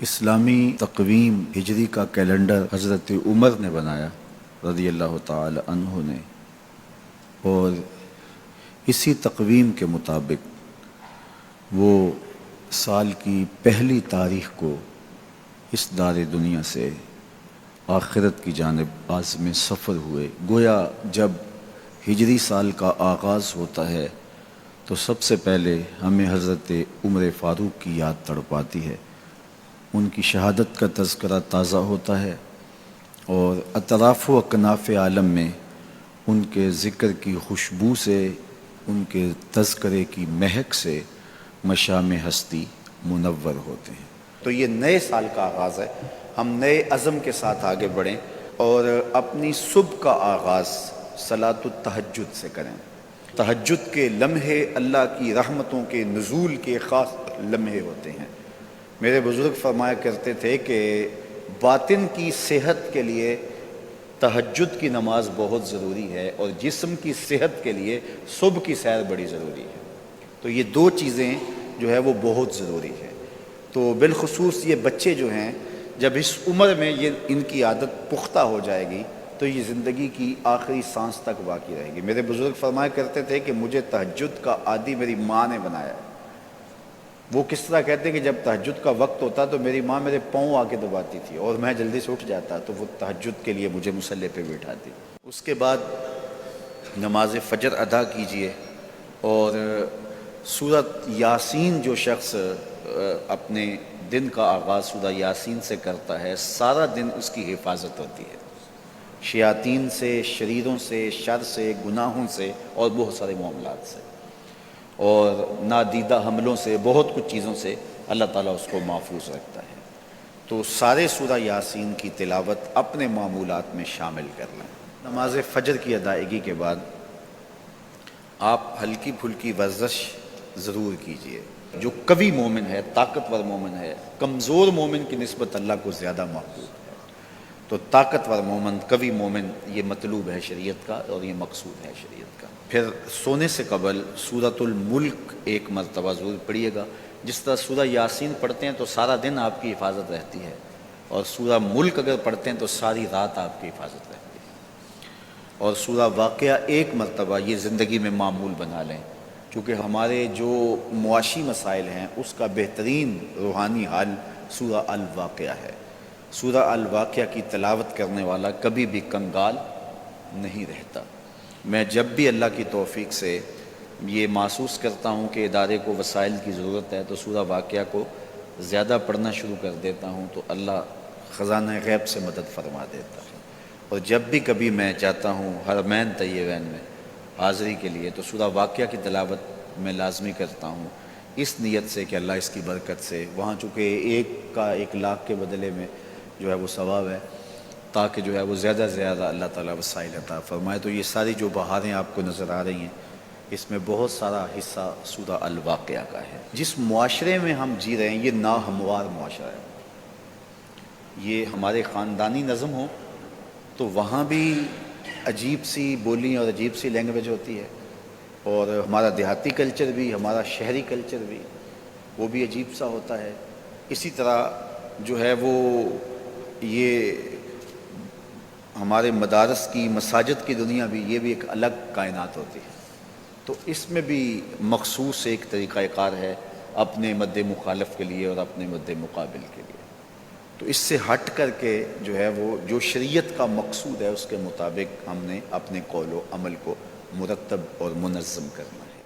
اسلامی تقویم ہجری کا کیلنڈر حضرت عمر نے بنایا رضی اللہ تعالی عنہ نے، اور اسی تقویم کے مطابق وہ سال کی پہلی تاریخ کو اس دار دنیا سے آخرت کی جانب عازم سفر ہوئے۔ گویا جب ہجری سال کا آغاز ہوتا ہے تو سب سے پہلے ہمیں حضرت عمر فاروق کی یاد تڑپاتی ہے، ان کی شہادت کا تذکرہ تازہ ہوتا ہے، اور اطراف و اکناف عالم میں ان کے ذکر کی خوشبو سے، ان کے تذکرے کی مہک سے مشام ہستی منور ہوتے ہیں۔ تو یہ نئے سال کا آغاز ہے، ہم نئے عزم کے ساتھ آگے بڑھیں اور اپنی صبح کا آغاز صلاۃ التہجد سے کریں۔ تہجد کے لمحے اللہ کی رحمتوں کے نزول کے خاص لمحے ہوتے ہیں۔ میرے بزرگ فرمایا کرتے تھے کہ باطن کی صحت کے لیے تہجد کی نماز بہت ضروری ہے، اور جسم کی صحت کے لیے صبح کی سیر بڑی ضروری ہے۔ تو یہ دو چیزیں جو ہے وہ بہت ضروری ہے۔ تو بالخصوص یہ بچے جو ہیں، جب اس عمر میں یہ ان کی عادت پختہ ہو جائے گی تو یہ زندگی کی آخری سانس تک باقی رہے گی۔ میرے بزرگ فرمایا کرتے تھے کہ مجھے تہجد کا عادی میری ماں نے بنایا ہے۔ وہ کس طرح کہتے ہیں کہ جب تہجد کا وقت ہوتا تو میری ماں میرے پاؤں آ کے دباتی تھی اور میں جلدی سے اٹھ جاتا، تو وہ تہجد کے لیے مجھے مصلی پہ بٹھاتی۔ اس کے بعد نماز فجر ادا کیجئے، اور سورۃ یاسین جو شخص اپنے دن کا آغاز سورہ یاسین سے کرتا ہے، سارا دن اس کی حفاظت ہوتی ہے، شیاطین سے، شریروں سے، شر سے، گناہوں سے اور بہت سارے معاملات سے، اور نادیدہ حملوں سے، بہت کچھ چیزوں سے اللہ تعالیٰ اس کو محفوظ رکھتا ہے۔ تو سارے سورہ یاسین کی تلاوت اپنے معمولات میں شامل کر لیں۔ نماز فجر کی ادائیگی کے بعد آپ ہلکی پھلکی ورزش ضرور کیجئے۔ جو قوی مومن ہے، طاقتور مومن ہے، کمزور مومن کی نسبت اللہ کو زیادہ محبوب ہے۔ تو طاقتور مومن، قوی مومن، یہ مطلوب ہے شریعت کا، اور یہ مقصود ہے شریعت کا۔ پھر سونے سے قبل سورۃ الملک ایک مرتبہ ضرور پڑھیے گا۔ جس طرح سورہ یاسین پڑھتے ہیں تو سارا دن آپ کی حفاظت رہتی ہے، اور سورہ ملک اگر پڑھتے ہیں تو ساری رات آپ کی حفاظت رہتی ہے۔ اور سورہ واقعہ ایک مرتبہ یہ زندگی میں معمول بنا لیں، کیونکہ ہمارے جو معاشی مسائل ہیں اس کا بہترین روحانی حل سورہ الواقعہ ہے۔ سورہ الواقعہ کی تلاوت کرنے والا کبھی بھی کنگال نہیں رہتا۔ میں جب بھی اللہ کی توفیق سے یہ محسوس کرتا ہوں کہ ادارے کو وسائل کی ضرورت ہے تو سورہ واقعہ کو زیادہ پڑھنا شروع کر دیتا ہوں، تو اللہ خزانہ غیب سے مدد فرما دیتا ہے۔ اور جب بھی کبھی میں چاہتا ہوں حرمین طیبین میں حاضری کے لیے، تو سورہ واقعہ کی تلاوت میں لازمی کرتا ہوں، اس نیت سے کہ اللہ اس کی برکت سے، وہاں چونکہ ایک کا 1,00,000 کے بدلے میں جو ہے وہ ثواب ہے، تاکہ جو ہے وہ زیادہ سے زیادہ اللہ تعالیٰ وسائل عطا فرمائے۔ تو یہ ساری جو بہاریں آپ کو نظر آ رہی ہیں، اس میں بہت سارا حصہ سورہ الواقعہ کا ہے۔ جس معاشرے میں ہم جی رہے ہیں یہ ناہموار معاشرہ ہے۔ یہ ہمارے خاندانی نظم ہو تو وہاں بھی عجیب سی بولی اور عجیب سی لینگویج ہوتی ہے، اور ہمارا دیہاتی کلچر بھی، ہمارا شہری کلچر بھی، وہ بھی عجیب سا ہوتا ہے۔ اسی طرح جو ہے وہ یہ ہمارے مدارس کی، مساجد کی دنیا بھی، یہ بھی ایک الگ کائنات ہوتی ہے۔ تو اس میں بھی مخصوص ایک طریقہ کار ہے اپنے مد مخالف کے لیے اور اپنے مد مقابل کے لیے۔ تو اس سے ہٹ کر کے جو ہے وہ جو شریعت کا مقصود ہے اس کے مطابق ہم نے اپنے قول و عمل کو مرتب اور منظم کرنا ہے۔